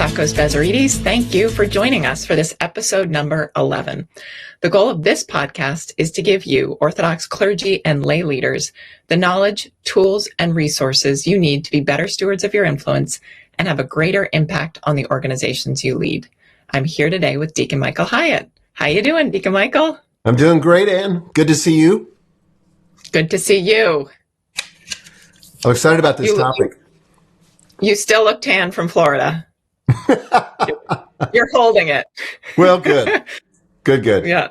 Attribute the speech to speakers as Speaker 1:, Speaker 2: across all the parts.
Speaker 1: Sakos Bezzerides. Thank you for joining us for this episode number 11. The goal of this podcast is to give you, Orthodox clergy and lay leaders, the knowledge, tools, and resources you need to be better stewards of your influence and have a greater impact on the organizations you lead. I'm here today with Deacon Michael Hyatt. How you doing, Deacon Michael?
Speaker 2: I'm doing great, Ann. Good to see you.
Speaker 1: Good to see you.
Speaker 2: I'm excited about this topic.
Speaker 1: You still look tan from Florida. You're holding it.
Speaker 2: Well, good. Good.
Speaker 1: Yeah.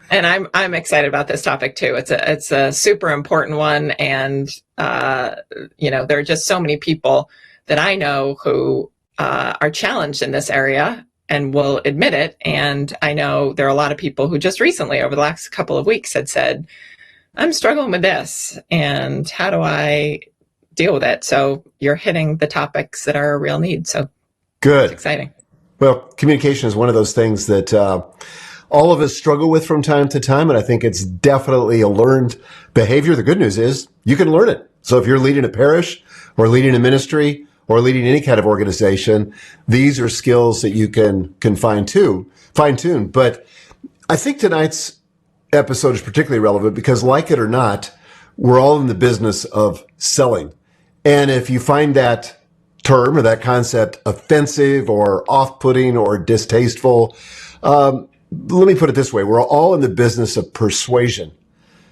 Speaker 1: And I'm excited about this topic too. It's a super important one. And, there are just so many people that I know who are challenged in this area and will admit it. And I know there are a lot of people who just recently, over the last couple of weeks, had said, I'm struggling with this. And how do I deal with it? So you're hitting the topics that are a real need. So
Speaker 2: good.
Speaker 1: It's exciting.
Speaker 2: Well, communication is one of those things that all of us struggle with from time to time. And I think it's definitely a learned behavior. The good news is you can learn it. So if you're leading a parish or leading a ministry or leading any kind of organization, these are skills that you can fine tune. But I think tonight's episode is particularly relevant because, like it or not, we're all in the business of selling. And if you find that term or that concept offensive or off-putting or distasteful, let me put it this way. We're all in the business of persuasion.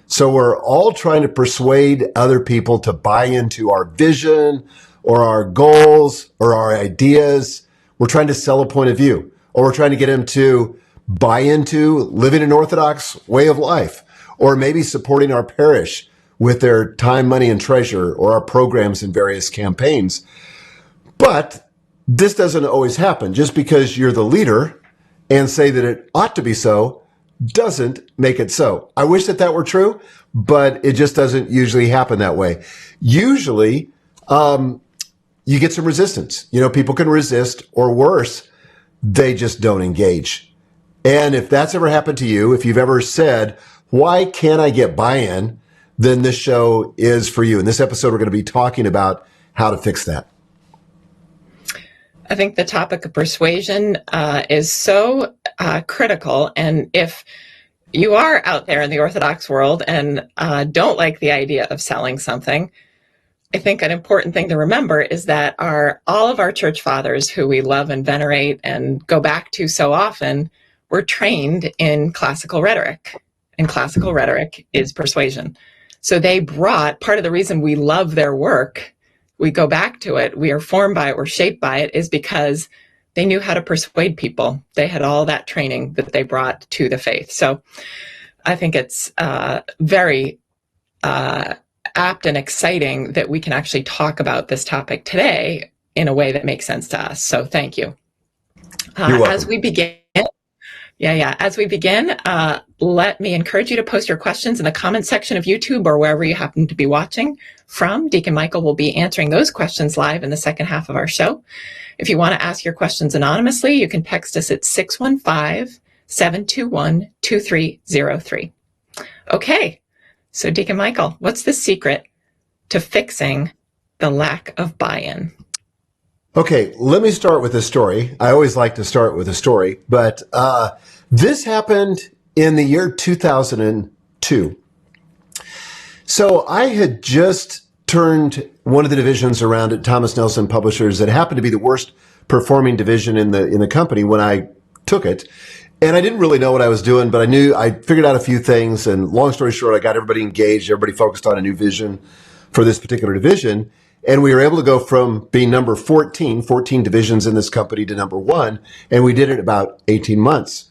Speaker 2: So we're all trying to persuade other people to buy into our vision or our goals or our ideas. We're trying to sell a point of view, or we're trying to get them to buy into living an Orthodox way of life, or maybe supporting our parish with their time, money, and treasure, or our programs and various campaigns. But this doesn't always happen. Just because you're the leader and say that it ought to be so doesn't make it so. I wish that were true, but it just doesn't usually happen that way. Usually, you get some resistance. People can resist, or worse, they just don't engage. And if that's ever happened to you, if you've ever said, why can't I get buy-in? Then this show is for you. In this episode, we're going to be talking about how to fix that.
Speaker 1: I think the topic of persuasion is so critical. And if you are out there in the Orthodox world and don't like the idea of selling something, I think an important thing to remember is that all of our church fathers who we love and venerate and go back to so often were trained in classical rhetoric. And classical rhetoric is persuasion. So they brought, part of the reason we love their work, we go back to it, we are formed by it, we're shaped by it, is because they knew how to persuade people. They had all that training that they brought to the faith. So I think it's very apt and exciting that we can actually talk about this topic today in a way that makes sense to us. So thank you.
Speaker 2: You're welcome.
Speaker 1: As we begin, let me encourage you to post your questions in the comment section of YouTube or wherever you happen to be watching from. Deacon Michael will be answering those questions live in the second half of our show. If you want to ask your questions anonymously, you can text us at 615-721-2303. Okay, so Deacon Michael, what's the secret to fixing the lack of buy-in?
Speaker 2: Okay, let me start with a story. I always like to start with a story, but this happened in the year 2002. So I had just turned one of the divisions around at Thomas Nelson Publishers that happened to be the worst performing division in the company when I took it. And I didn't really know what I was doing, but I figured out a few things. And long story short, I got everybody engaged, everybody focused on a new vision for this particular division. And we were able to go from being number 14 divisions in this company, to number 1. And we did it in about 18 months.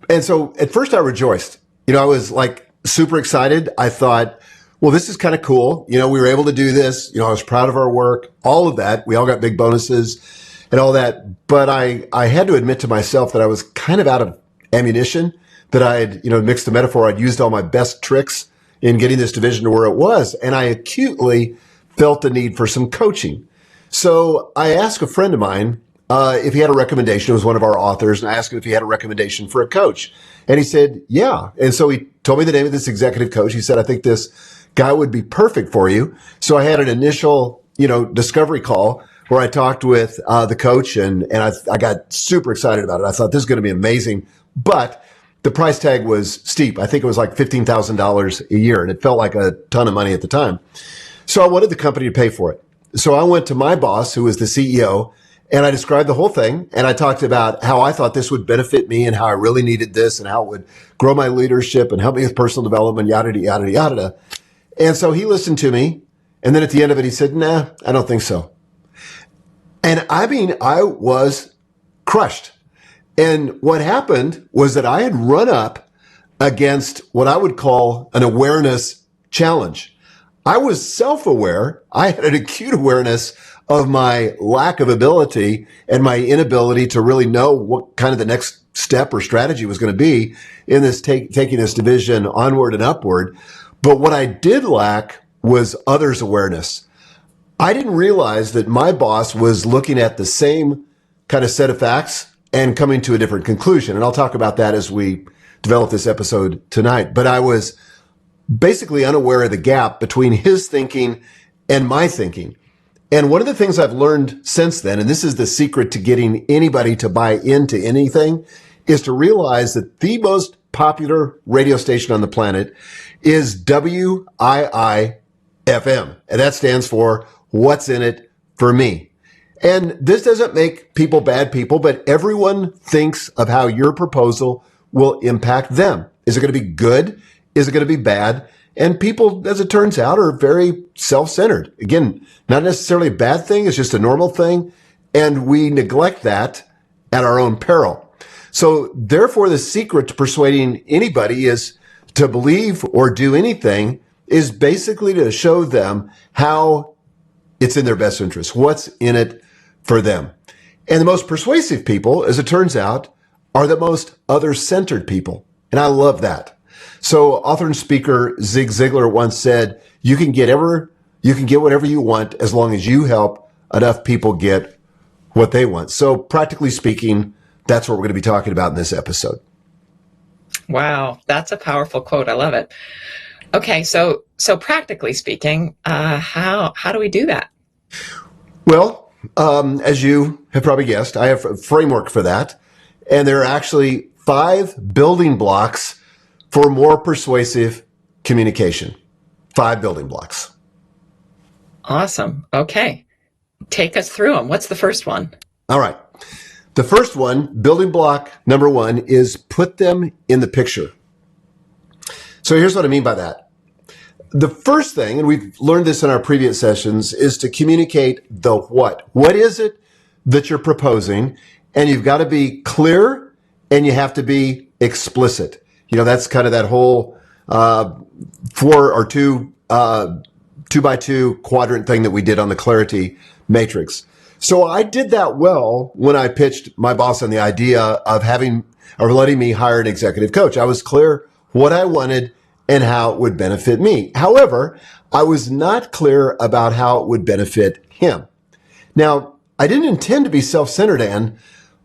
Speaker 2: And so at first I rejoiced. I was like super excited. I thought, well, this is kind of cool. We were able to do this. I was proud of our work, all of that. We all got big bonuses and all that. But I had to admit to myself that I was kind of out of ammunition, that I had, mixed the metaphor. I'd used all my best tricks in getting this division to where it was. And I acutely felt the need for some coaching. So I asked a friend of mine if he had a recommendation. It was one of our authors, and I asked him if he had a recommendation for a coach. And he said, yeah. And so he told me the name of this executive coach. He said, I think this guy would be perfect for you. So I had an initial, discovery call where I talked with the coach, and I got super excited about it. I thought this is going to be amazing, but the price tag was steep. I think it was like $15,000 a year, and it felt like a ton of money at the time. So I wanted the company to pay for it. So I went to my boss, who was the CEO, and I described the whole thing. And I talked about how I thought this would benefit me and how I really needed this and how it would grow my leadership and help me with personal development, yada, yada, yada. And so he listened to me. And then at the end of it, he said, nah, I don't think so. And I mean, I was crushed. And what happened was that I had run up against what I would call an awareness challenge. I was self-aware. I had an acute awareness of my lack of ability and my inability to really know what kind of the next step or strategy was going to be in this taking this division onward and upward. But what I did lack was others' awareness. I didn't realize that my boss was looking at the same kind of set of facts and coming to a different conclusion. And I'll talk about that as we develop this episode tonight. But I was basically unaware of the gap between his thinking and my thinking. And one of the things I've learned since then, and this is the secret to getting anybody to buy into anything, is to realize that the most popular radio station on the planet is WIIFM. And that stands for What's in It for Me. And this doesn't make people bad people, but everyone thinks of how your proposal will impact them. Is it going to be good? Is it going to be bad? And people, as it turns out, are very self-centered. Again, not necessarily a bad thing. It's just a normal thing. And we neglect that at our own peril. So therefore, the secret to persuading anybody is to believe or do anything is basically to show them how it's in their best interest, what's in it for them. And the most persuasive people, as it turns out, are the most other-centered people. And I love that. So author and speaker Zig Ziglar once said, you can get whatever you want as long as you help enough people get what they want. So practically speaking, that's what we're going to be talking about in this episode.
Speaker 1: Wow, that's a powerful quote. I love it. Okay, so practically speaking, how do we do that?
Speaker 2: Well, as you have probably guessed, I have a framework for that. And there are actually 5 building blocks for more persuasive communication. 5 building blocks.
Speaker 1: Awesome. Okay. Take us through them. What's the first one?
Speaker 2: All right. The first one, building block number 1, is put them in the picture. So here's what I mean by that. The first thing, and we've learned this in our previous sessions, is to communicate the what. What is it that you're proposing? And you've got to be clear and you have to be explicit. You know, that's kind of that whole 4 or 2 by 2 quadrant thing that we did on the clarity matrix. So I did that well when I pitched my boss on the idea of letting me hire an executive coach. I was clear what I wanted and how it would benefit me. However, I was not clear about how it would benefit him. Now, I didn't intend to be self-centered, Ann,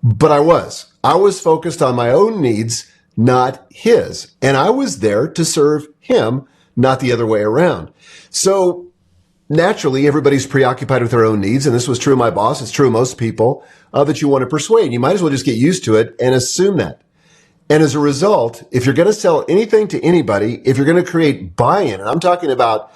Speaker 2: but I was. I was focused on my own needs, not his. And I was there to serve him, not the other way around. So naturally, everybody's preoccupied with their own needs. And this was true of my boss. It's true of most people that you want to persuade. You might as well just get used to it and assume that. And as a result, if you're going to sell anything to anybody, if you're going to create buy-in, and I'm talking about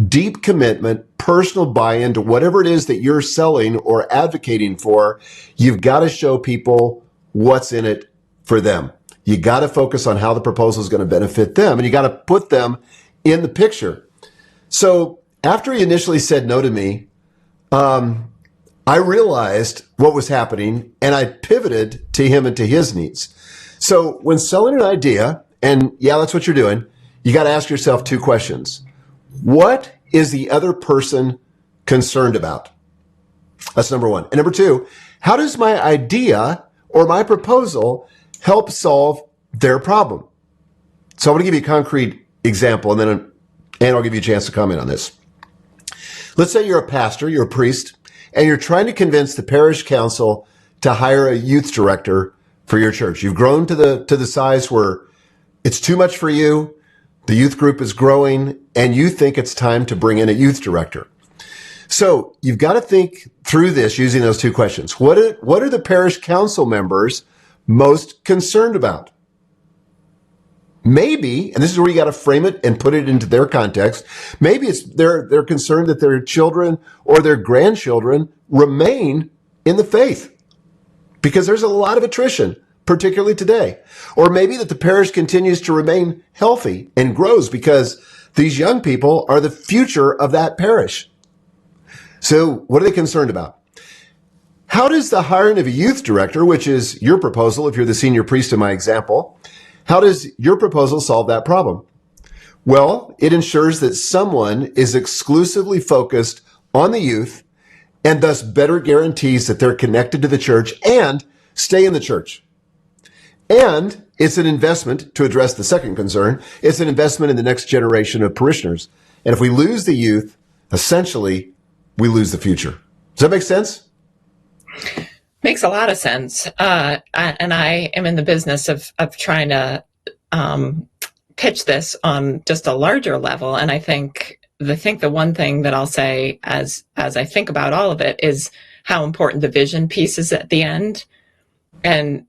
Speaker 2: deep commitment, personal buy-in to whatever it is that you're selling or advocating for, you've got to show people what's in it for them. You got to focus on how the proposal is going to benefit them, and you got to put them in the picture. So after he initially said no to me, I realized what was happening, and I pivoted to him and to his needs. So when selling an idea, and yeah, that's what you're doing, you got to ask yourself 2 questions. What is the other person concerned about? That's number 1. And number 2, how does my idea or my proposal help solve their problem? So I'm going to give you a concrete example, and I'll give you a chance to comment on this. Let's say you're a pastor, you're a priest, and you're trying to convince the parish council to hire a youth director for your church. You've grown to the size where it's too much for you. The youth group is growing, and you think it's time to bring in a youth director. So you've got to think through this using those two questions. What are the parish council members most concerned about? Maybe, and this is where you got to frame it and put it into their context. Maybe it's they're concerned that their children or their grandchildren remain in the faith because there's a lot of attrition, particularly today. Or maybe that the parish continues to remain healthy and grows because these young people are the future of that parish. So what are they concerned about? How does the hiring of a youth director, which is your proposal if you're the senior priest in my example, how does your proposal solve that problem? Well, it ensures that someone is exclusively focused on the youth and thus better guarantees that they're connected to the church and stay in the church. And it's an investment, to address the second concern, it's an investment in the next generation of parishioners. And if we lose the youth, essentially, we lose the future. Does that make sense?
Speaker 1: Makes a lot of sense. And I am in the business of trying to pitch this on just a larger level. And I think the one thing that I'll say as I think about all of it is how important the vision piece is at the end. And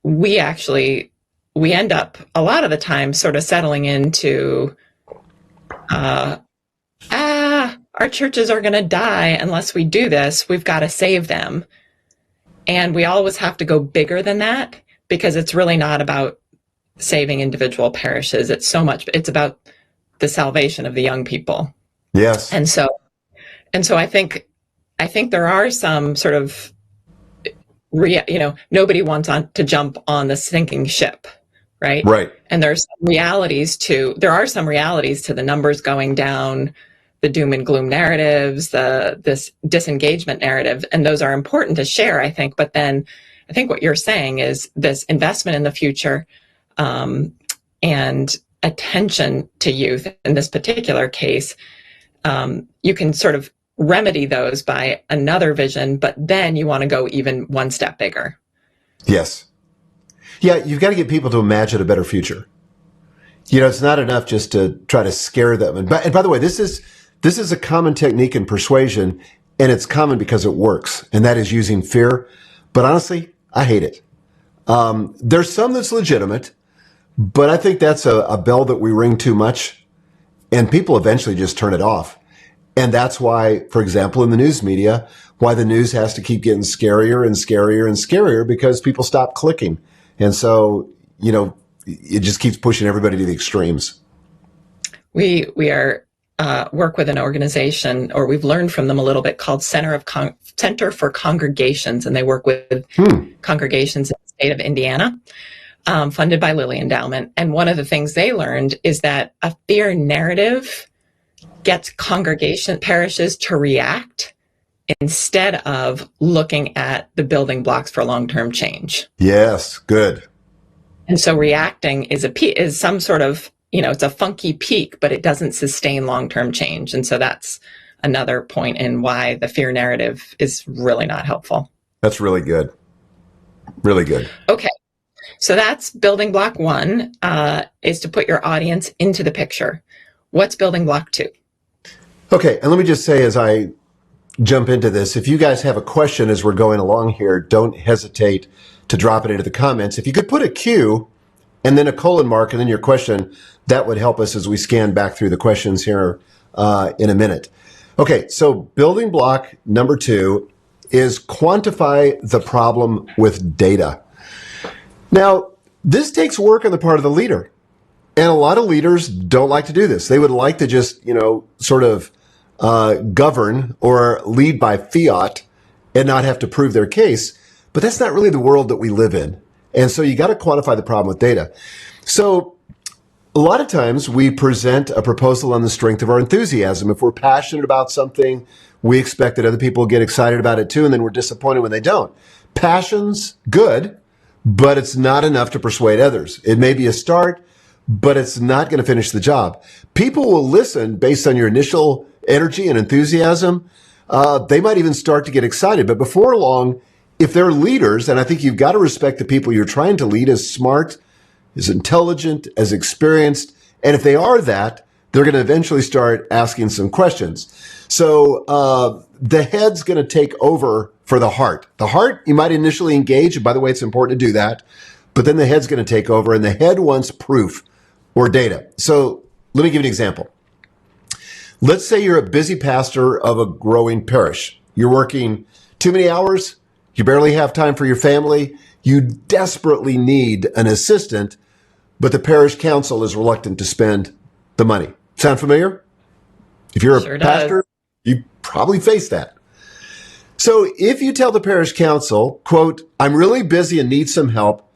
Speaker 1: we end up a lot of the time sort of settling into, our churches are going to die unless we do this. We've got to save them. And we always have to go bigger than that because it's really not about saving individual parishes. It's about the salvation of the young people.
Speaker 2: Yes.
Speaker 1: And so I think there are some sort of, nobody wants to jump on the sinking ship, right?
Speaker 2: Right.
Speaker 1: And there are some realities to the numbers going down, the doom and gloom narratives, this disengagement narrative, and those are important to share, I think. But then I think what you're saying is this investment in the future and attention to youth in this particular case, you can sort of remedy those by another vision, but then you want to go even one step bigger.
Speaker 2: Yes. Yeah, you've got to get people to imagine a better future. It's not enough just to try to scare them. And by the way, this is a common technique in persuasion, and it's common because it works, and that is using fear. But honestly, I hate it. There's some that's legitimate, but I think that's a bell that we ring too much, and people eventually just turn it off. And that's why, for example, in the news media, why the news has to keep getting scarier and scarier and scarier because people stop clicking. And so, it just keeps pushing everybody to the extremes.
Speaker 1: We are work with an organization, or we've learned from them a little bit, called Center for Congregations, and they work with congregations in the state of Indiana, funded by Lilly Endowment. And one of the things they learned is that a fear narrative gets parishes to react instead of looking at the building blocks for long-term change.
Speaker 2: Yes, good.
Speaker 1: And so reacting is some sort of, it's a funky peak, but it doesn't sustain long-term change. And so that's another point in why the fear narrative is really not helpful.
Speaker 2: That's really good. Really good.
Speaker 1: Okay. So that's building block 1, is to put your audience into the picture. What's building block 2?
Speaker 2: Okay. And let me just say, as I jump into this, if you guys have a question as we're going along here, don't hesitate to drop it into the comments. If you could put a Q and then a colon mark and then your question, that would help us as we scan back through the questions here in a minute. Okay, so building block number 2 is quantify the problem with data. Now, this takes work on the part of the leader. And a lot of leaders don't like to do this. They would like to just, sort of govern or lead by fiat and not have to prove their case. But that's not really the world that we live in. And so you got to quantify the problem with data. So a lot of times we present a proposal on the strength of our enthusiasm. If we're passionate about something, we expect that other people will get excited about it too, and then we're disappointed when they don't. Passion's good, but it's not enough to persuade others. It may be a start, but it's not going to finish the job. People will listen based on your initial energy and enthusiasm. They might even start to get excited, but before long, if they're leaders, and I think you've got to respect the people you're trying to lead as smart, as intelligent, as experienced, and if they are that, they're going to eventually start asking some questions. So the head's going to take over for the heart. The heart, you might initially engage. And by the way, it's important to do that. But then the head's going to take over, and the head wants proof or data. So let me give you an example. Let's say you're a busy pastor of a growing parish. You're working too many hours. You barely have time for your family. You desperately need an assistant, but the parish council is reluctant to spend the money. Sound familiar? If you're a pastor, you probably face that. So if you tell the parish council, quote, I'm really busy and need some help,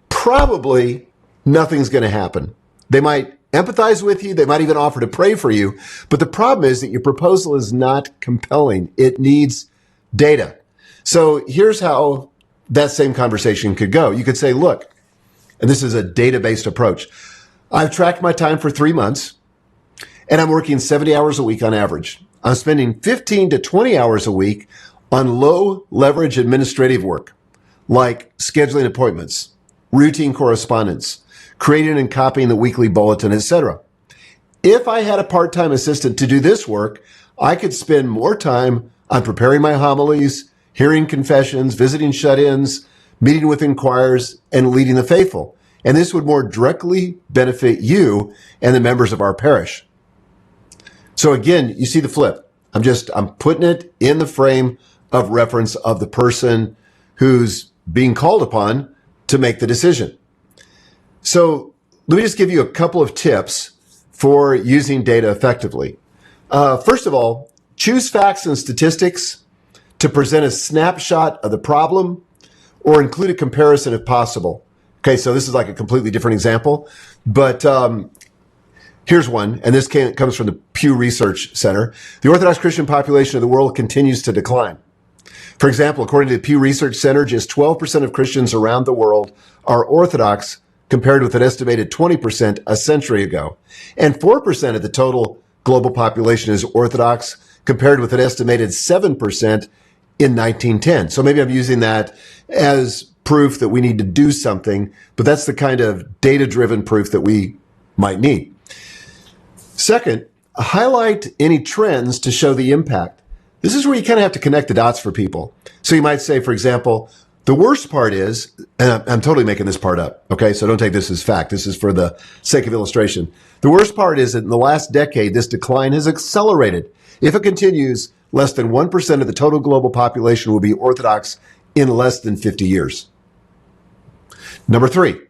Speaker 2: probably nothing's going to happen. They might empathize with you. They might even offer to pray for you. But the problem is that your proposal is not compelling. It needs data. So here's how that same conversation could go. You could say, look, and this is a data-based approach. I've tracked my time for 3 months, and I'm working 70 hours a week on average. I'm spending 15 to 20 hours a week on low leverage administrative work, like scheduling appointments, routine correspondence, creating and copying the weekly bulletin, etc. If I had a part-time assistant to do this work, I could spend more time on preparing my homilies, hearing confessions, visiting shut-ins, meeting with inquirers, and leading the faithful. And this would more directly benefit you and the members of our parish. So again, you see the flip. I'm putting it in the frame of reference of the person who's being called upon to make the decision. So let me just give you a couple of tips for using data effectively. First of all, choose facts and statistics to present a snapshot of the problem or include a comparison if possible. Okay, so this is like a completely different example, but here's one, and this comes from the Pew Research Center. The Orthodox Christian population of the world continues to decline. For example, according to the Pew Research Center, just 12% of Christians around the world are Orthodox, compared with an estimated 20% a century ago. And 4% of the total global population is Orthodox, compared with an estimated 7% in 1910. So maybe I'm using that as proof that we need to do something, but that's the kind of data-driven proof that we might need. Second, highlight any trends to show the impact. This is where you kind of have to connect the dots for people. So you might say, for example, the worst part is, and I'm totally making this part up, okay? So don't take this as fact. This is for the sake of illustration. The worst part is that in the last decade, this decline has accelerated. If it continues, less than 1% of the total global population will be Orthodox in less than 50 years. Number 3,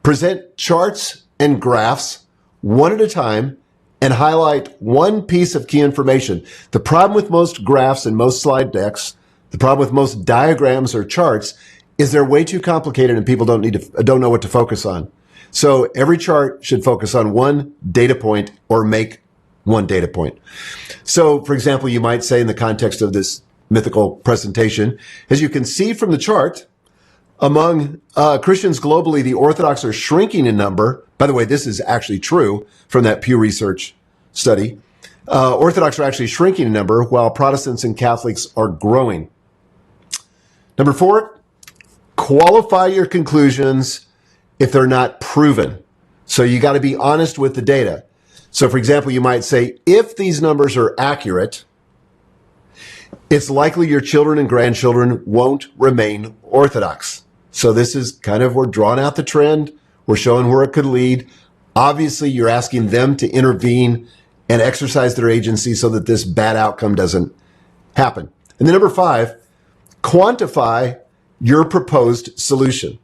Speaker 2: present charts and graphs one at a time and highlight one piece of key information. The problem with most graphs and most slide decks, the problem with most diagrams or charts, is they're way too complicated and people don't know what to focus on. So every chart should focus on one data point or make one data point. So, for example, you might say in the context of this mythical presentation, as you can see from the chart, among Christians globally, the Orthodox are shrinking in number. By the way, this is actually true from that Pew Research study. Orthodox are actually shrinking in number while Protestants and Catholics are growing. Number 4, qualify your conclusions if they're not proven. So you got to be honest with the data. So for example, you might say, if these numbers are accurate, it's likely your children and grandchildren won't remain Orthodox. So this is kind of, we're drawing out the trend. We're showing where it could lead. Obviously, you're asking them to intervene and exercise their agency so that this bad outcome doesn't happen. And then number 5, quantify your proposed solution.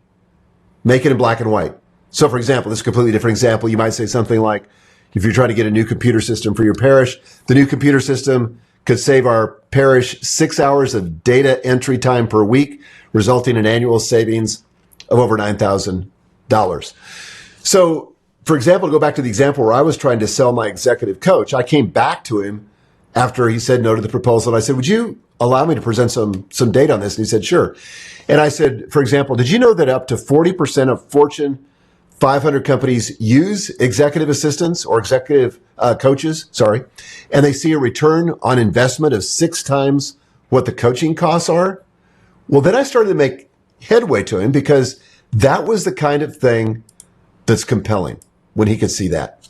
Speaker 2: Make it in black and white. So for example, this is a completely different example. You might say something like, if you're trying to get a new computer system for your parish, the new computer system could save our parish 6 hours of data entry time per week, resulting in annual savings of over $9,000. So, for example, to go back to the example where I was trying to sell my executive coach, I came back to him after he said no to the proposal. And I said, would you allow me to present some data on this? And he said, sure. And I said, for example, did you know that up to 40% of Fortune 500 companies use executive assistants or executive coaches, and they see a return on investment of 6 times what the coaching costs are? Well, then I started to make headway to him because that was the kind of thing that's compelling when he could see that.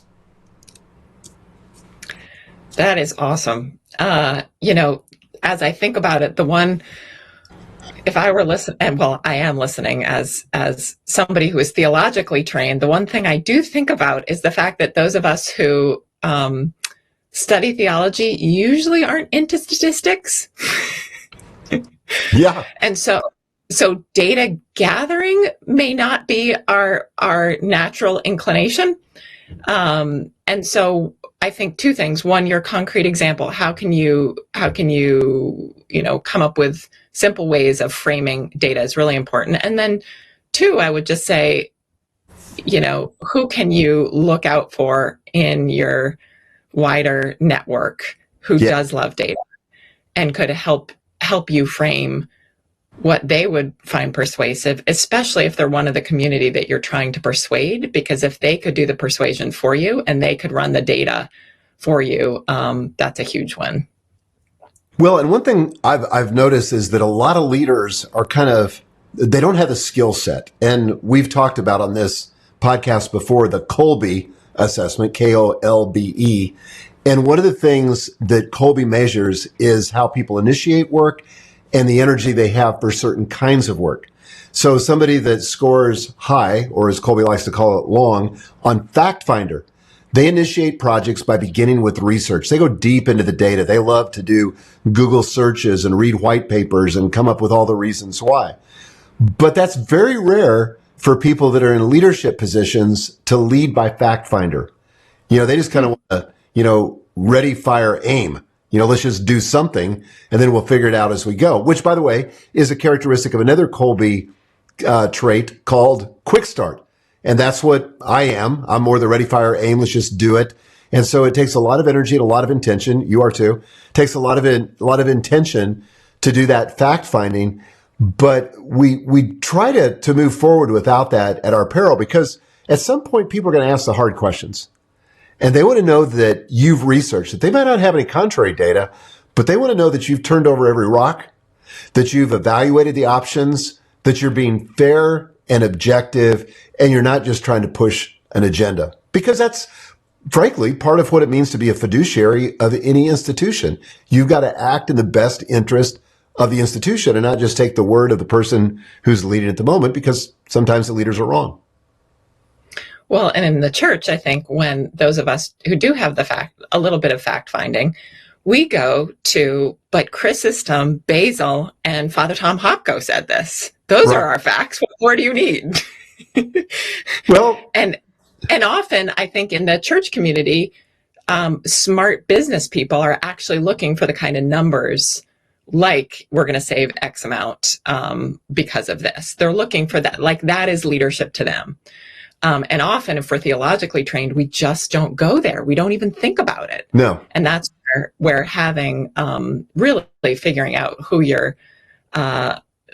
Speaker 1: That is awesome. You know, as I think about it, the one, if I were listening, and well, I am listening as somebody who is theologically trained, the one thing I do think about is the fact that those of us who study theology usually aren't into statistics.
Speaker 2: Yeah.
Speaker 1: And so data gathering may not be our natural inclination. And so I think two things. One, your concrete example. How can you come up with simple ways of framing data is really important. And then two, I would just say, who can you look out for in your wider network who does love data and could help you frame what they would find persuasive, especially if they're one of the community that you're trying to persuade, because if they could do the persuasion for you and they could run the data for you, that's a huge one.
Speaker 2: Well, and one thing I've noticed is that a lot of leaders are they don't have the skill set. And we've talked about on this podcast before the Kolbe assessment, Kolbe. And one of the things that Kolbe measures is how people initiate work and the energy they have for certain kinds of work. So somebody that scores high, or as Kolbe likes to call it, long, on Fact Finder, they initiate projects by beginning with research. They go deep into the data. They love to do Google searches and read white papers and come up with all the reasons why. But that's very rare for people that are in leadership positions to lead by Fact Finder. They just kind of want to, ready, fire, aim. Let's just do something and then we'll figure it out as we go, which, by the way, is a characteristic of another Kolbe trait called quick start. And that's what I am. I'm more the ready, fire, aim. Let's just do it. And so it takes a lot of energy and a lot of intention. You are too. It takes a lot of intention to do that fact finding. But we try to move forward without that at our peril, because at some point people are going to ask the hard questions. And they want to know that you've researched it. They might not have any contrary data, but they want to know that you've turned over every rock, that you've evaluated the options, that you're being fair and objective, and you're not just trying to push an agenda. Because that's, frankly, part of what it means to be a fiduciary of any institution. You've got to act in the best interest of the institution and not just take the word of the person who's leading at the moment, because sometimes the leaders are wrong.
Speaker 1: Well, and in the church, I think when those of us who do have a little bit of fact finding, we go to, but Chrysostom, Basil, and Father Tom Hopko said this. Those are our facts. What more do you need?
Speaker 2: Well,
Speaker 1: and often I think in the church community, smart business people are actually looking for the kind of numbers like we're going to save X amount because of this. They're looking for that. Like that is leadership to them. And often if we're theologically trained, we just don't go there. We don't even think about it.
Speaker 2: No.
Speaker 1: And that's where having really figuring out who your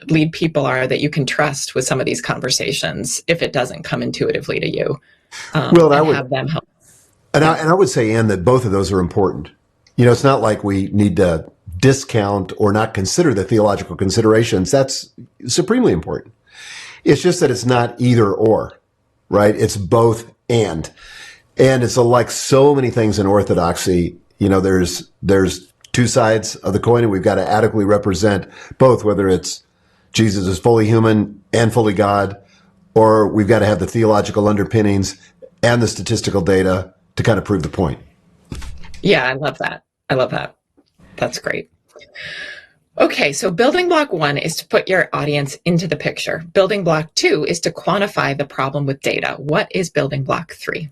Speaker 1: lead people are that you can trust with some of these conversations, if it doesn't come intuitively to you,
Speaker 2: well, I would
Speaker 1: have them help.
Speaker 2: And I would say, Ann, that both of those are important. It's not like we need to discount or not consider the theological considerations. That's supremely important. It's just that it's not either or, right? It's both and. And it's like so many things in orthodoxy, there's two sides of the coin, and we've got to adequately represent both, whether it's Jesus is fully human and fully God, or we've got to have the theological underpinnings and the statistical data to kind of prove the point.
Speaker 1: Yeah, I love that. That's great. Okay, so building block 1 is to put your audience into the picture. Building block 2 is to quantify the problem with data. What is building block 3?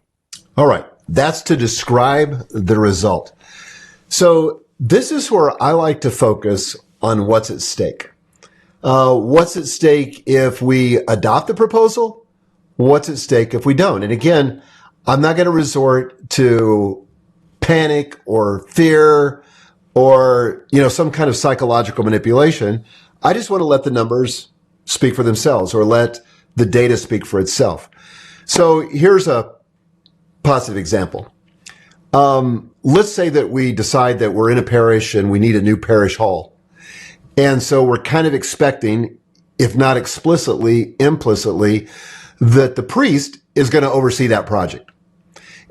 Speaker 2: All right, that's to describe the result. So this is where I like to focus on what's at stake. What's at stake if we adopt the proposal? What's at stake if we don't? And again, I'm not going to resort to panic or fear or, some kind of psychological manipulation. I just want to let the numbers speak for themselves, or let the data speak for itself. So here's a positive example. Let's say that we decide that we're in a parish and we need a new parish hall. And so we're kind of expecting, if not explicitly, implicitly, that the priest is going to oversee that project.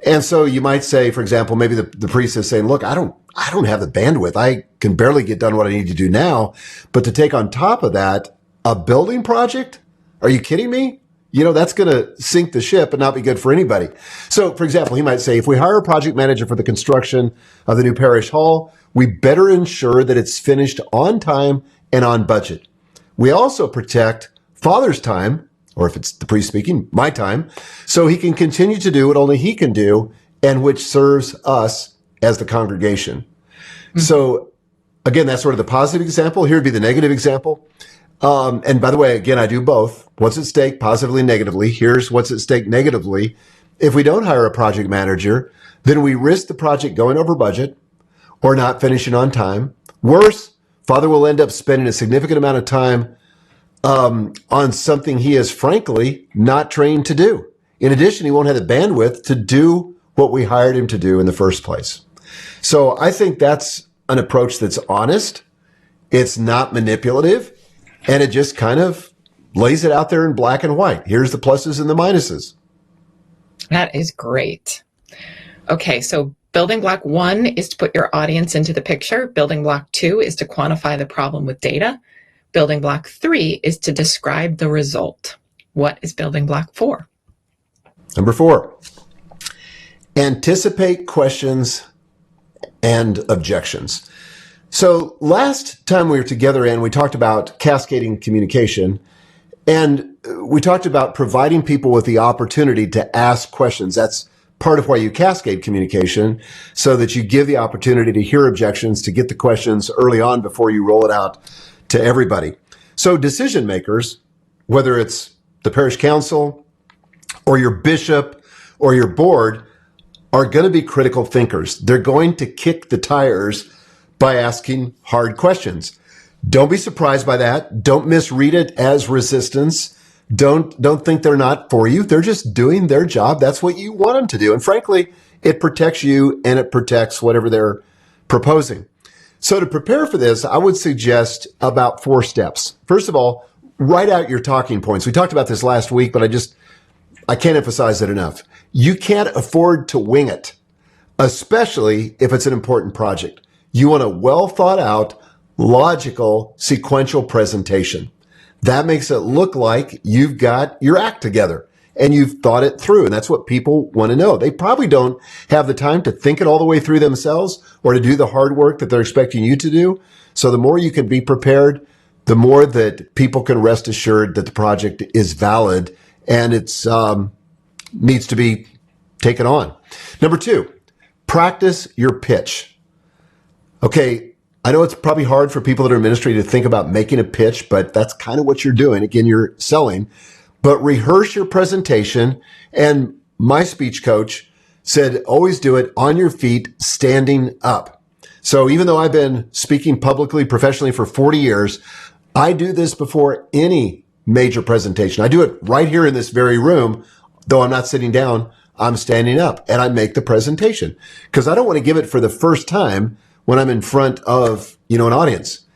Speaker 2: And so you might say, for example, maybe the priest is saying, look, I don't have the bandwidth. I can barely get done what I need to do now. But to take on top of that, a building project? Are you kidding me? That's going to sink the ship and not be good for anybody. So, for example, he might say, if we hire a project manager for the construction of the new parish hall, we better ensure that it's finished on time and on budget. We also protect Father's time, or if it's the priest speaking, my time, so he can continue to do what only he can do and which serves us as the congregation. Mm-hmm. So, again, that's sort of the positive example. Here would be the negative example. And by the way, again, I do both. What's at stake positively, negatively. Here's what's at stake negatively. If we don't hire a project manager, then we risk the project going over budget or not finishing on time. Worse, Father will end up spending a significant amount of time on something he is frankly not trained to do. In addition, he won't have the bandwidth to do what we hired him to do in the first place. So I think that's an approach that's honest. It's not manipulative. And it just kind of lays it out there in black and white. Here's the pluses and the minuses.
Speaker 1: That is great. Okay, so building block 1 is to put your audience into the picture. Building block 2 is to quantify the problem with data. Building block 3 is to describe the result. What is building block 4?
Speaker 2: Number 4, anticipate questions and objections. So last time we were together, Ann, we talked about cascading communication, and we talked about providing people with the opportunity to ask questions. That's part of why you cascade communication, so that you give the opportunity to hear objections, to get the questions early on before you roll it out to everybody. So decision makers, whether it's the parish council or your bishop or your board, are going to be critical thinkers. They're going to kick the tires by asking hard questions. Don't be surprised by that. Don't misread it as resistance. Don't think they're not for you. They're just doing their job. That's what you want them to do. And frankly, it protects you and it protects whatever they're proposing. So to prepare for this, I would suggest about 4 steps. First of all, write out your talking points. We talked about this last week, but I can't emphasize it enough. You can't afford to wing it, especially if it's an important project. You want a well thought out, logical, sequential presentation. That makes it look like you've got your act together and you've thought it through. And that's what people want to know. They probably don't have the time to think it all the way through themselves or to do the hard work that they're expecting you to do. So the more you can be prepared, the more that people can rest assured that the project is valid and it's needs to be taken on. Number 2, practice your pitch. Okay, I know it's probably hard for people that are in ministry to think about making a pitch, but that's kind of what you're doing. Again, you're selling. But rehearse your presentation. And my speech coach said, always do it on your feet, standing up. So even though I've been speaking publicly, professionally for 40 years, I do this before any major presentation. I do it right here in this very room. Though I'm not sitting down, I'm standing up and I make the presentation because I don't want to give it for the first time when I'm in front of, an audience.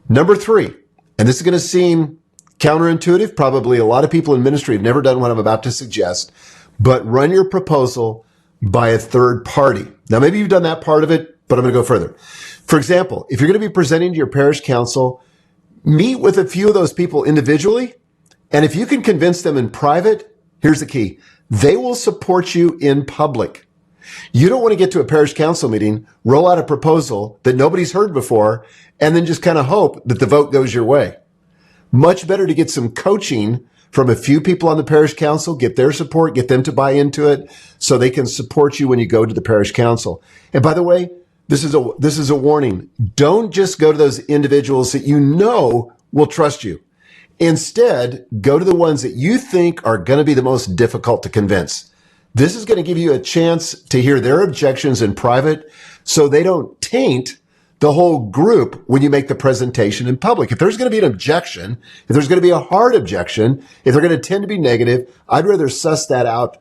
Speaker 2: Number 3, and this is going to seem counterintuitive. Probably a lot of people in ministry have never done what I'm about to suggest, but run your proposal by a third party. Now, maybe you've done that part of it, but I'm going to go further. For example, if you're going to be presenting to your parish council, meet with a few of those people individually. And if you can convince them in private, here's the key. They will support you in public. You don't want to get to a parish council meeting, roll out a proposal that nobody's heard before, and then just kind of hope that the vote goes your way. Much better to get some coaching from a few people on the parish council, get their support, get them to buy into it so they can support you when you go to the parish council. And by the way, this is a warning. Don't just go to those individuals that you know will trust you. Instead, go to the ones that you think are going to be the most difficult to convince. This is going to give you a chance to hear their objections in private so they don't taint the whole group when you make the presentation in public. If there's going to be an objection, if there's going to be a hard objection, if they're going to tend to be negative, I'd rather suss that out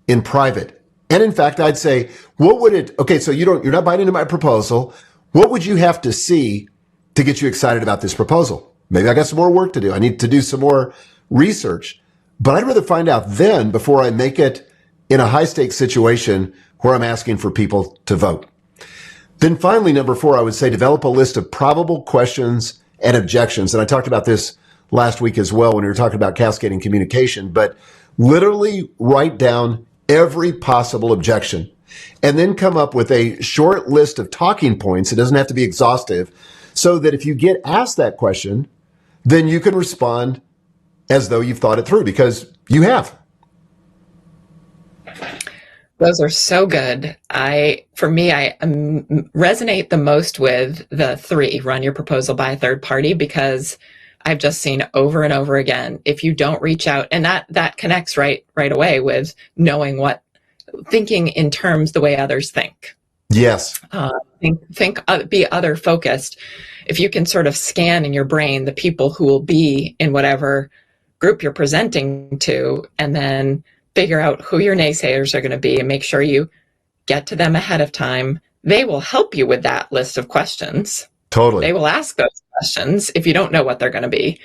Speaker 2: in private. And in fact, I'd say, so you're not buying into my proposal. What would you have to see to get you excited about this proposal? Maybe I got some more work to do. I need to do some more research, but I'd rather find out then before I make it in a high stakes situation where I'm asking for people to vote. Then finally, number 4, I would say develop a list of probable questions and objections. And I talked about this last week as well when we were talking about cascading communication, but literally write down every possible objection and then come up with a short list of talking points. It doesn't have to be exhaustive, so that if you get asked that question, then you can respond as though you've thought it through, because you have.
Speaker 1: Those are so good. For me, I resonate the most with the 3, run your proposal by a third party, because I've just seen over and over again, if you don't reach out, and that connects right away with knowing thinking in terms the way others think.
Speaker 2: Yes.
Speaker 1: Be other focused. If you can sort of scan in your brain the people who will be in whatever group you're presenting to, and then figure out who your naysayers are going to be and make sure you get to them ahead of time. They will help you with that list of questions.
Speaker 2: Totally.
Speaker 1: They will ask those questions if you don't know what they're going to be.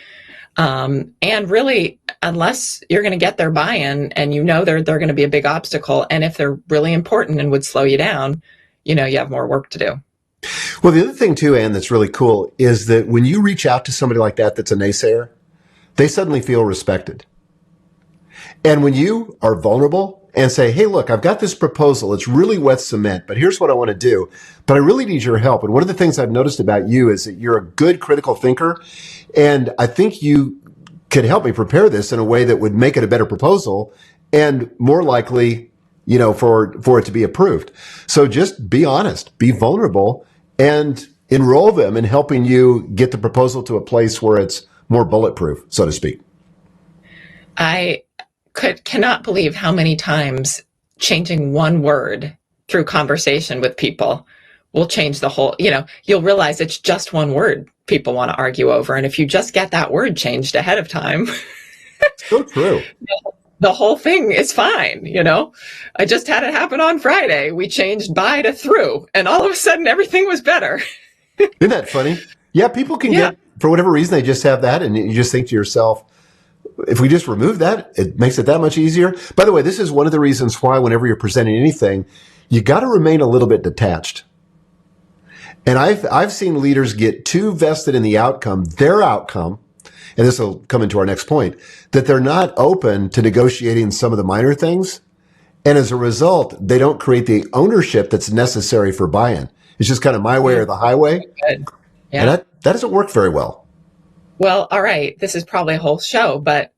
Speaker 1: And really, unless you're going to get their buy-in and you know they're going to be a big obstacle, and if they're really important and would slow you down, you have more work to do.
Speaker 2: Well, the other thing too, Ann, that's really cool is that when you reach out to somebody like that that's a naysayer, they suddenly feel respected. And when you are vulnerable and say, hey, look, I've got this proposal. It's really wet cement, but here's what I want to do. But I really need your help. And one of the things I've noticed about you is that you're a good critical thinker. And I think you could help me prepare this in a way that would make it a better proposal and more likely, for it to be approved. So just be honest, be vulnerable, and enroll them in helping you get the proposal to a place where it's more bulletproof, so to speak.
Speaker 1: I cannot believe how many times changing one word through conversation with people will change the whole, you'll realize it's just one word people want to argue over. And if you just get that word changed ahead of time,
Speaker 2: so true.
Speaker 1: The whole thing is fine. I just had it happen on Friday. We changed by to through, and all of a sudden everything was better.
Speaker 2: Isn't that funny? Yeah. People can get, for whatever reason, they just have that. And you just think to yourself, if we just remove that, it makes it that much easier. By the way, this is one of the reasons why whenever you're presenting anything, you got to remain a little bit detached. And I've seen leaders get too vested in the outcome, their outcome, and this will come into our next point, that they're not open to negotiating some of the minor things. And as a result, they don't create the ownership that's necessary for buy-in. It's just kind of my way or the highway.
Speaker 1: Good. Yeah.
Speaker 2: And that doesn't work very well.
Speaker 1: Well, all right. This is probably a whole show, but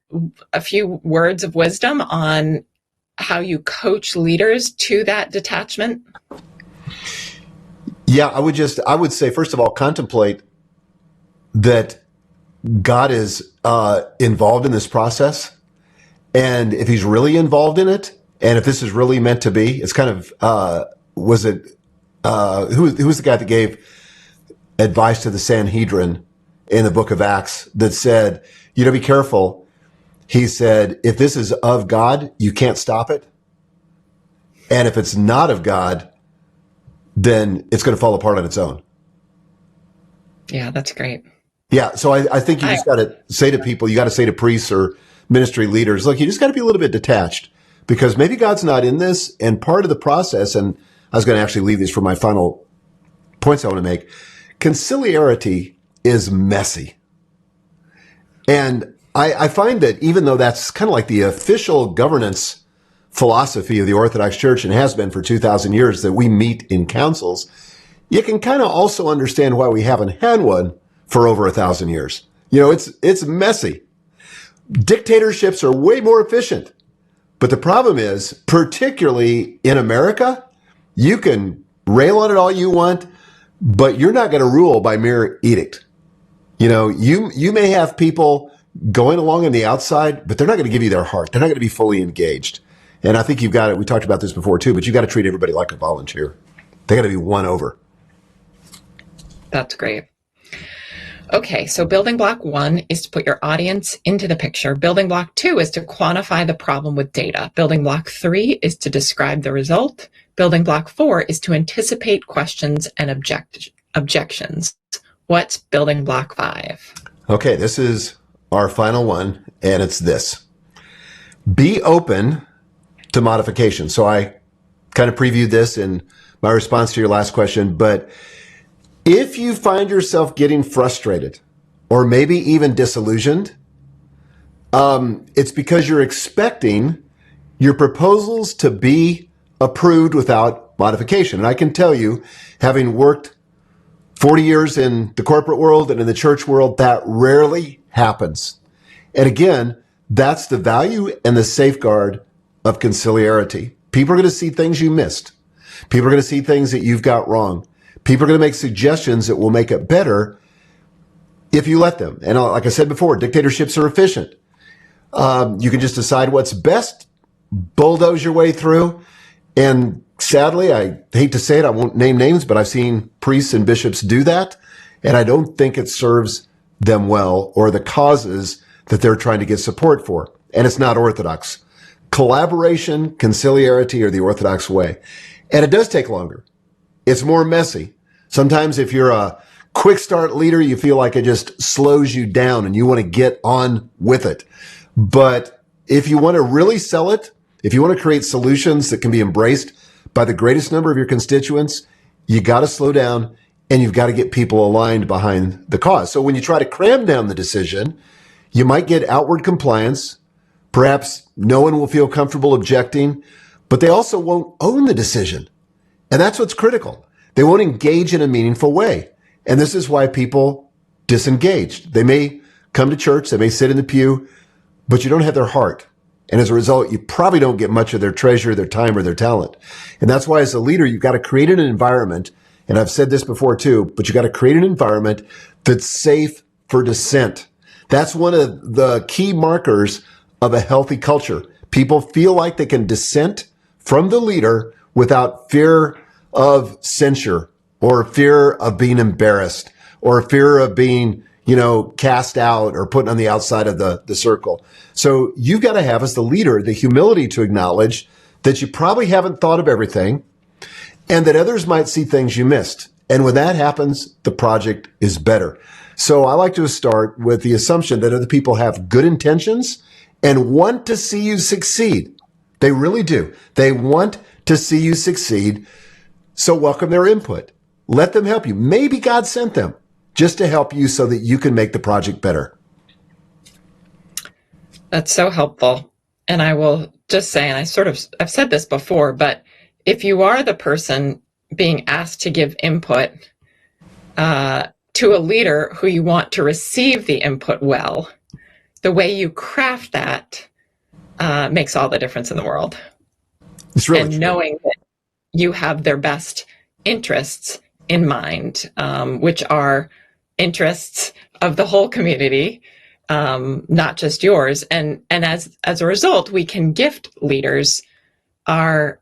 Speaker 1: a few words of wisdom on how you coach leaders to that detachment.
Speaker 2: Yeah, I would say, first of all, contemplate that God is involved in this process. And if he's really involved in it, and if this is really meant to be, it's kind of, who was the guy that gave advice to the Sanhedrin in the book of Acts that said, be careful. He said, if this is of God, you can't stop it. And if it's not of God, then it's going to fall apart on its own.
Speaker 1: Yeah, that's great.
Speaker 2: Yeah. So I think you just got to say to people, you got to say to priests or ministry leaders, look, you just got to be a little bit detached, because maybe God's not in this. And part of the process, and I was going to actually leave these for my final points I want to make, conciliarity is messy. And I find that even though that's kind of like the official governance philosophy of the Orthodox Church, and has been for 2,000 years, that we meet in councils, you can kind of also understand why we haven't had one for over 1,000 years. It's messy. Dictatorships are way more efficient. But the problem is, particularly in America, you can rail on it all you want, but you're not going to rule by mere edict. You may have people going along on the outside, but they're not going to give you their heart. They're not going to be fully engaged. And I think you've got it. We talked about this before too, but you've got to treat everybody like a volunteer. They got to be won over.
Speaker 1: That's great. Okay, so building block 1 is to put your audience into the picture. Building block 2 is to quantify the problem with data. Building block 3 is to describe the result. Building block 4 is to anticipate questions and objections. What's building block 5?
Speaker 2: Okay, this is our final one, and it's this. Be open to modification. So I kind of previewed this in my response to your last question, but if you find yourself getting frustrated or maybe even disillusioned, it's because you're expecting your proposals to be approved without modification. And I can tell you, having worked 40 years in the corporate world and in the church world, that rarely happens. And again, that's the value and the safeguard of conciliarity. People are going to see things you missed. People are going to see things that you've got wrong. People are going to make suggestions that will make it better if you let them. And like I said before, dictatorships are efficient. You can just decide what's best, bulldoze your way through. And sadly, I hate to say it, I won't name names, but I've seen priests and bishops do that. And I don't think it serves them well or the causes that they're trying to get support for. And it's not orthodox. Collaboration, conciliarity are the orthodox way. And it does take longer. It's more messy. Sometimes if you're a quick start leader, you feel like it just slows you down and you want to get on with it. But if you want to really sell it, if you want to create solutions that can be embraced by the greatest number of your constituents, you got to slow down and you've got to get people aligned behind the cause. So when you try to cram down the decision, you might get outward compliance. Perhaps no one will feel comfortable objecting, but they also won't own the decision. And that's what's critical. They won't engage in a meaningful way. And this is why people disengaged. They may come to church, they may sit in the pew, but you don't have their heart. And as a result, you probably don't get much of their treasure, their time, or their talent. And that's why as a leader, you've got to create an environment, and I've said this before too, but you've got to create an environment that's safe for dissent. That's one of the key markers of a healthy culture. People feel like they can dissent from the leader without fear of censure or fear of being embarrassed or fear of being, cast out or put on the outside of the circle. So you've got to have, as the leader, the humility to acknowledge that you probably haven't thought of everything and that others might see things you missed. And when that happens, the project is better. So I like to start with the assumption that other people have good intentions and want to see you succeed. They really do. They want to see you succeed. So welcome their input. Let them help you. Maybe God sent them just to help you so that you can make the project better.
Speaker 1: That's so helpful. And I will just say, and I've said this before, but if you are the person being asked to give input to a leader who you want to receive the input well, the way you craft that makes all the difference in the world.
Speaker 2: It's really
Speaker 1: and
Speaker 2: true.
Speaker 1: Knowing that you have their best interests in mind, which are interests of the whole community, not just yours. And as a result, we can gift leaders our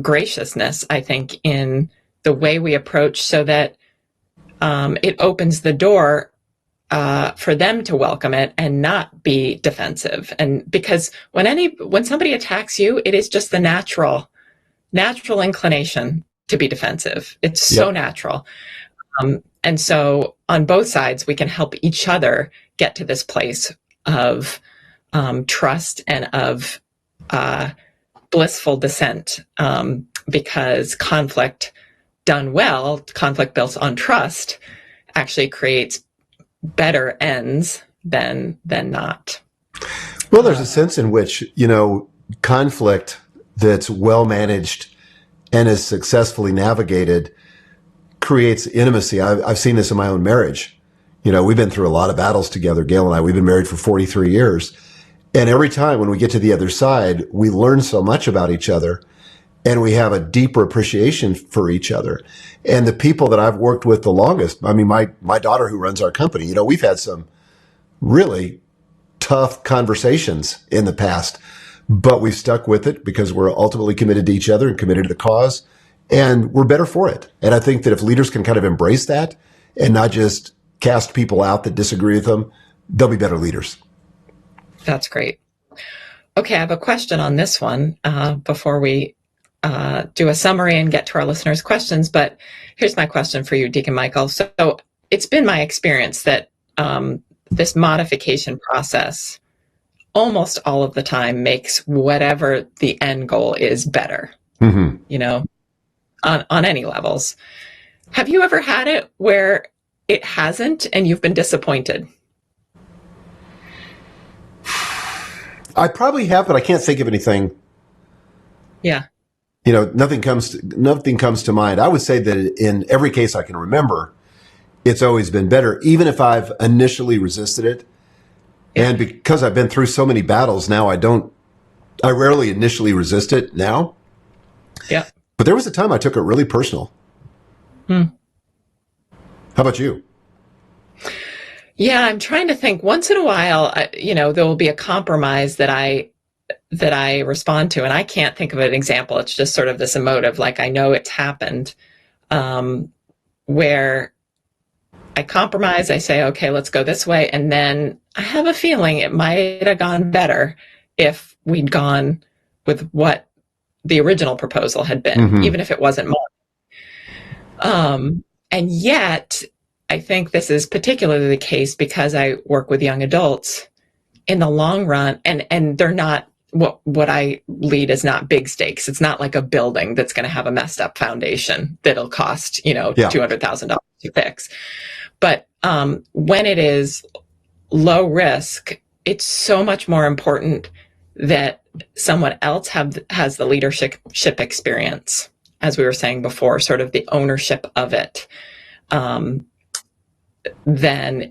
Speaker 1: graciousness, I think, in the way we approach, so that it opens the door for them to welcome it and not be defensive. And because when somebody attacks you, it is just the natural inclination to be defensive. It's so natural. And so on both sides, we can help each other get to this place of trust and of blissful dissent, because conflict done well, conflict built on trust, actually creates better ends than not.
Speaker 2: Well, there's a sense in which, conflict that's well managed and is successfully navigated creates intimacy. I've seen this in my own marriage. We've been through a lot of battles together. Gail and I, we've been married for 43 years. And every time when we get to the other side, we learn so much about each other and we have a deeper appreciation for each other. And the people that I've worked with the longest, my daughter who runs our company, we've had some really tough conversations in the past, but we've stuck with it because we're ultimately committed to each other and committed to the cause, and we're better for it. And I think that if leaders can kind of embrace that and not just cast people out that disagree with them, they'll be better leaders.
Speaker 1: That's great. Okay, I have a question on this one before we do a summary and get to our listeners' questions. But here's my question for you, Deacon Michael. So it's been my experience that this modification process almost all of the time makes whatever the end goal is better, you know, on any levels. Have you ever had it where it hasn't and you've been disappointed?
Speaker 2: I probably have, but I can't think of anything.
Speaker 1: Yeah.
Speaker 2: You know, nothing comes to mind. I would say that in every case I can remember, it's always been better, even if I've initially resisted it. Yeah. And because I've been through so many battles now, I rarely initially resist it now.
Speaker 1: Yeah.
Speaker 2: But there was a time I took it really personal. How about you?
Speaker 1: Yeah, I'm trying to think. Once in a while, you know, there will be a compromise that I respond to, and I can't think of an example. It's just sort of this emotive, like I know it's happened, where I compromise. I say, okay, let's go this way, and then I have a feeling it might have gone better if we'd gone with what the original proposal had been, even if it wasn't mine. And yet, I think this is particularly the case because I work with young adults. In the long run, and they're not, what I lead is not big stakes. It's not like a building that's going to have a messed up foundation that'll cost, you know, $200,000 to fix. But when it is low risk, it's so much more important that someone else has the leadership experience, as we were saying before, sort of the ownership of it, than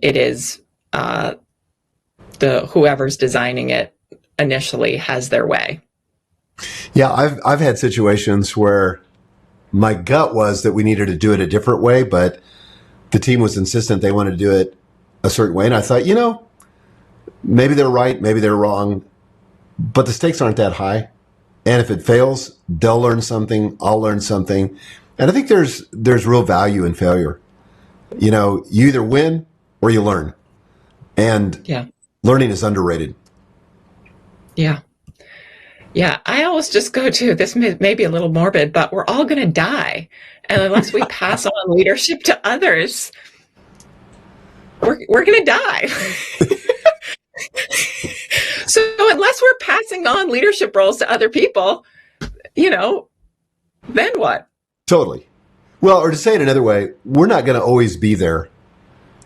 Speaker 1: it is whoever's designing it initially has their way.
Speaker 2: Yeah, I've had situations where my gut was that we needed to do it a different way, but the team was insistent they wanted to do it a certain way. And I thought, you know, maybe they're right, maybe they're wrong, but the stakes aren't that high. And if it fails, they'll learn something, I'll learn something. And I think there's real value in failure. You know, you either win or you learn. And learning is underrated.
Speaker 1: Yeah. Yeah. I always just go to, this may be a little morbid, but we're all going to die. And unless we pass on leadership to others, we're going to die. So unless we're passing on leadership roles to other people, you know, then what?
Speaker 2: Totally. Well, or to say it another way, we're not going to always be there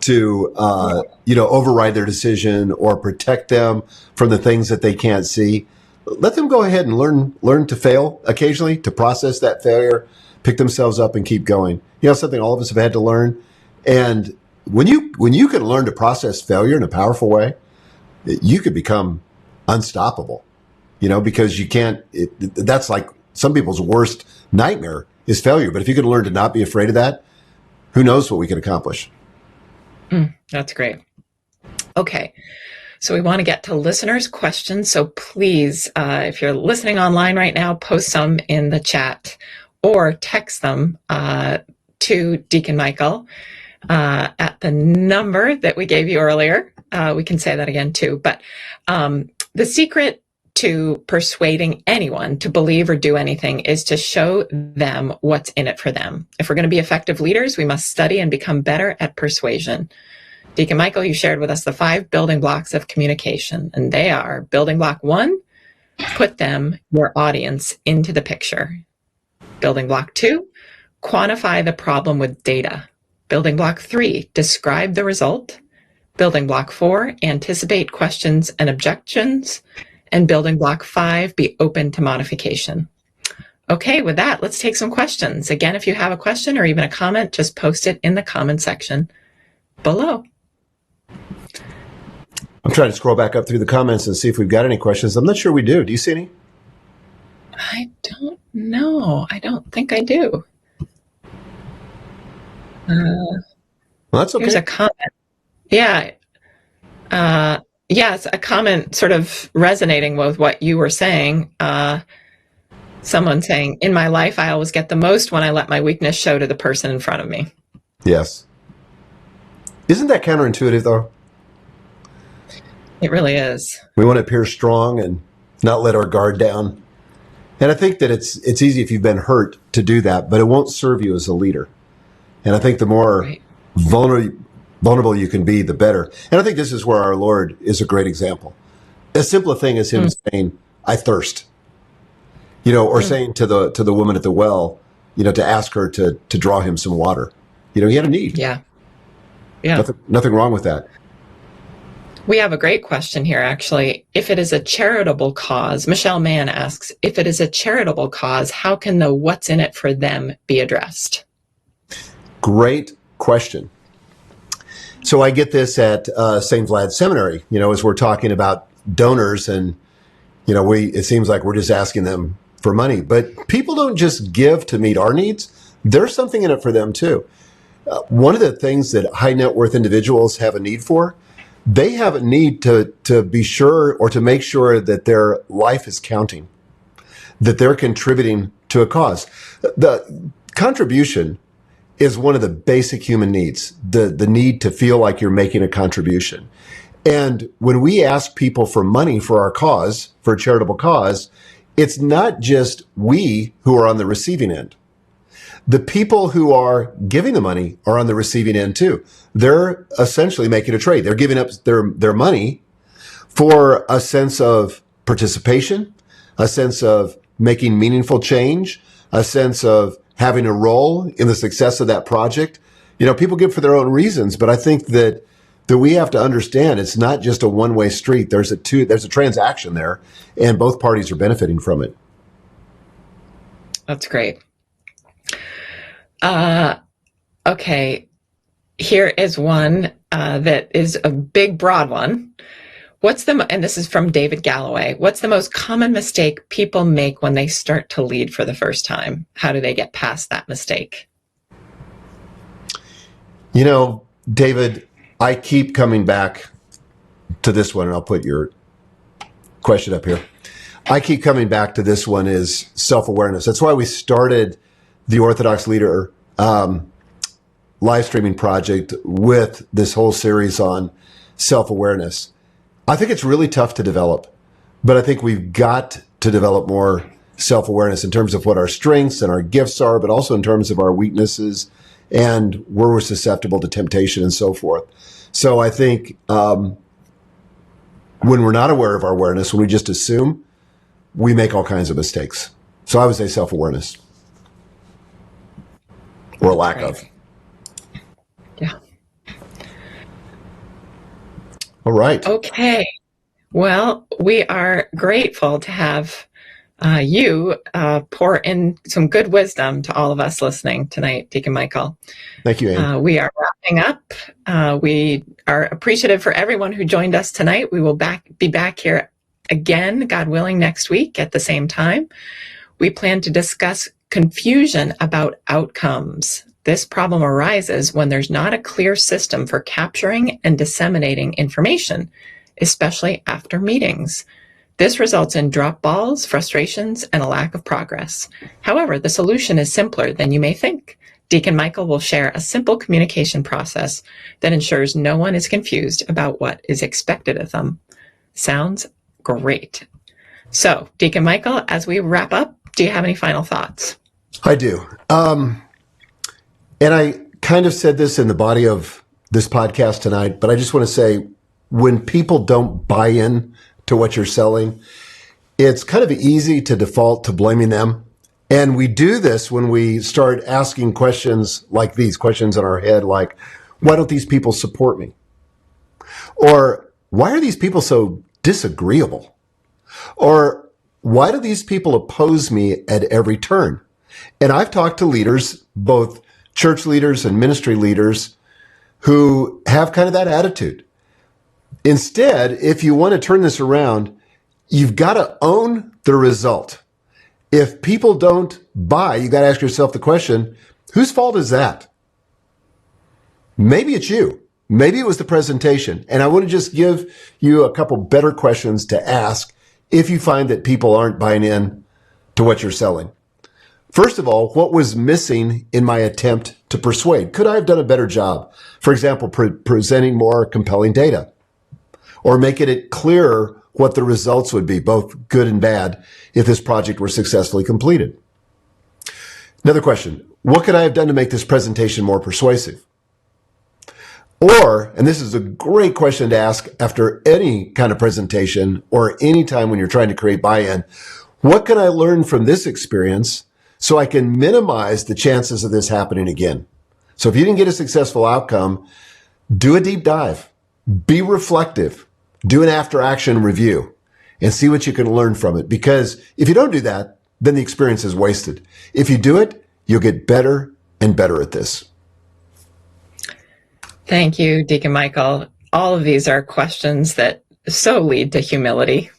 Speaker 2: to, you know, override their decision or protect them from the things that they can't see. Let them go ahead and learn to fail occasionally, to process that failure, pick themselves up and keep going. You know, something all of us have had to learn. And when you can learn to process failure in a powerful way, you could become unstoppable, you know, because you can't, that's like some people's worst nightmare is failure. But if you can learn to not be afraid of that, who knows what we can accomplish.
Speaker 1: That's great. Okay. So we want to get to listeners' questions. So please, if you're listening online right now, post some in the chat or text them to Deacon Michael at the number that we gave you earlier. We can say that again too. But the secret to persuading anyone to believe or do anything is to show them what's in it for them. If we're going to be effective leaders, we must study and become better at persuasion. Deacon Michael, you shared with us the 5 building blocks of communication, and they are: building block 1, put them, your audience, into the picture. Building block 2, quantify the problem with data. Building block 3, describe the result. Building block 4, anticipate questions and objections. And building block 5, be open to modification. Okay, with that, let's take some questions. Again, if you have a question or even a comment, just post it in the comment section below.
Speaker 2: I'm trying to scroll back up through the comments and see if we've got any questions. I'm not sure we do. Do you see any?
Speaker 1: I don't know. I don't think I do.
Speaker 2: Well, that's okay.
Speaker 1: Here's a comment. Yeah. Yes, a comment sort of resonating with what you were saying. Someone saying, in my life, I always get the most when I let my weakness show to the person in front of me.
Speaker 2: Yes. Isn't that counterintuitive, though?
Speaker 1: It really is.
Speaker 2: We want to appear strong and not let our guard down. And I think that it's easy if you've been hurt to do that, but it won't serve you as a leader. And I think the more vulnerable you can be, the better. And I think this is where our Lord is a great example. As simple a thing as him saying, "I thirst," or saying to the woman at the well, to ask her to draw him some water. He had a need.
Speaker 1: Yeah. Yeah.
Speaker 2: Nothing wrong with that.
Speaker 1: We have a great question here, actually. If it is a charitable cause, Michelle Mann asks, if it is a charitable cause, how can the what's in it for them be addressed?
Speaker 2: Great question. So I get this at St. Vlad's Seminary, as we're talking about donors, and, it seems like we're just asking them for money. But people don't just give to meet our needs. There's something in it for them, too. One of the things that high net worth individuals have a need for, they have a need to be sure, or to make sure that their life is counting, that they're contributing to a cause. The contribution is one of the basic human needs, the need to feel like you're making a contribution. And when we ask people for money for our cause, for a charitable cause, it's not just we who are on the receiving end. The people who are giving the money are on the receiving end too. They're essentially making a trade. They're giving up their money for a sense of participation, a sense of making meaningful change, a sense of having a role in the success of that project. People give for their own reasons, but I think that we have to understand it's not just a one-way street. There's a transaction there, and both parties are benefiting from it.
Speaker 1: That's great. Okay. Here is one that is a big, broad one. And this is from David Galloway. What's the most common mistake people make when they start to lead for the first time? How do they get past that mistake?
Speaker 2: David, I keep coming back to this one, and I'll put your question up here. I keep coming back to this one, is self-awareness. That's why we started the Orthodox Leader live streaming project with this whole series on self-awareness. I think it's really tough to develop, but I think we've got to develop more self-awareness in terms of what our strengths and our gifts are, but also in terms of our weaknesses and where we're susceptible to temptation and so forth. So I think when we're not aware of our awareness, when we just assume, we make all kinds of mistakes. So I would say self-awareness, or lack of.
Speaker 1: Yeah.
Speaker 2: All right.
Speaker 1: Okay. Well, we are grateful to have you pour in some good wisdom to all of us listening tonight, Deacon Michael.
Speaker 2: Thank you, Anne.
Speaker 1: We are wrapping up. We are appreciative for everyone who joined us tonight. We will be back here again, God willing, next week at the same time. We plan to discuss confusion about outcomes. This problem arises when there's not a clear system for capturing and disseminating information, especially after meetings. This results in drop balls, frustrations, and a lack of progress. However, the solution is simpler than you may think. Deacon Michael will share a simple communication process that ensures no one is confused about what is expected of them. Sounds great. So, Deacon Michael, as we wrap up, do you have any final thoughts?
Speaker 2: I do. And I kind of said this in the body of this podcast tonight, but I just want to say, when people don't buy in to what you're selling, it's kind of easy to default to blaming them. And we do this when we start asking questions like these, questions in our head like, why don't these people support me? Or why are these people so disagreeable? Or why do these people oppose me at every turn? And I've talked to leaders, both church leaders and ministry leaders, who have kind of that attitude. Instead, if you want to turn this around, you've got to own the result. If people don't buy, you got to ask yourself the question, whose fault is that? Maybe it's you. Maybe it was the presentation. And I want to just give you a couple better questions to ask if you find that people aren't buying in to what you're selling. First of all, what was missing in my attempt to persuade? Could I have done a better job? For example, presenting more compelling data, or making it clearer what the results would be, both good and bad, if this project were successfully completed. Another question, what could I have done to make this presentation more persuasive? Or, and this is a great question to ask after any kind of presentation or any time when you're trying to create buy-in, what can I learn from this experience so I can minimize the chances of this happening again? So if you didn't get a successful outcome, do a deep dive, be reflective, do an after action review and see what you can learn from it. Because if you don't do that, then the experience is wasted. If you do it, you'll get better and better at this.
Speaker 1: Thank you, Deacon Michael. All of these are questions that so lead to humility.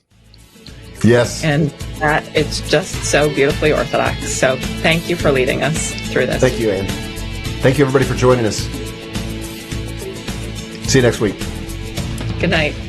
Speaker 2: Yes.
Speaker 1: And that it's just so beautifully orthodox. So thank you for leading us through this.
Speaker 2: Thank you, Ann. Thank you, everybody, for joining us. See you next week.
Speaker 1: Good night.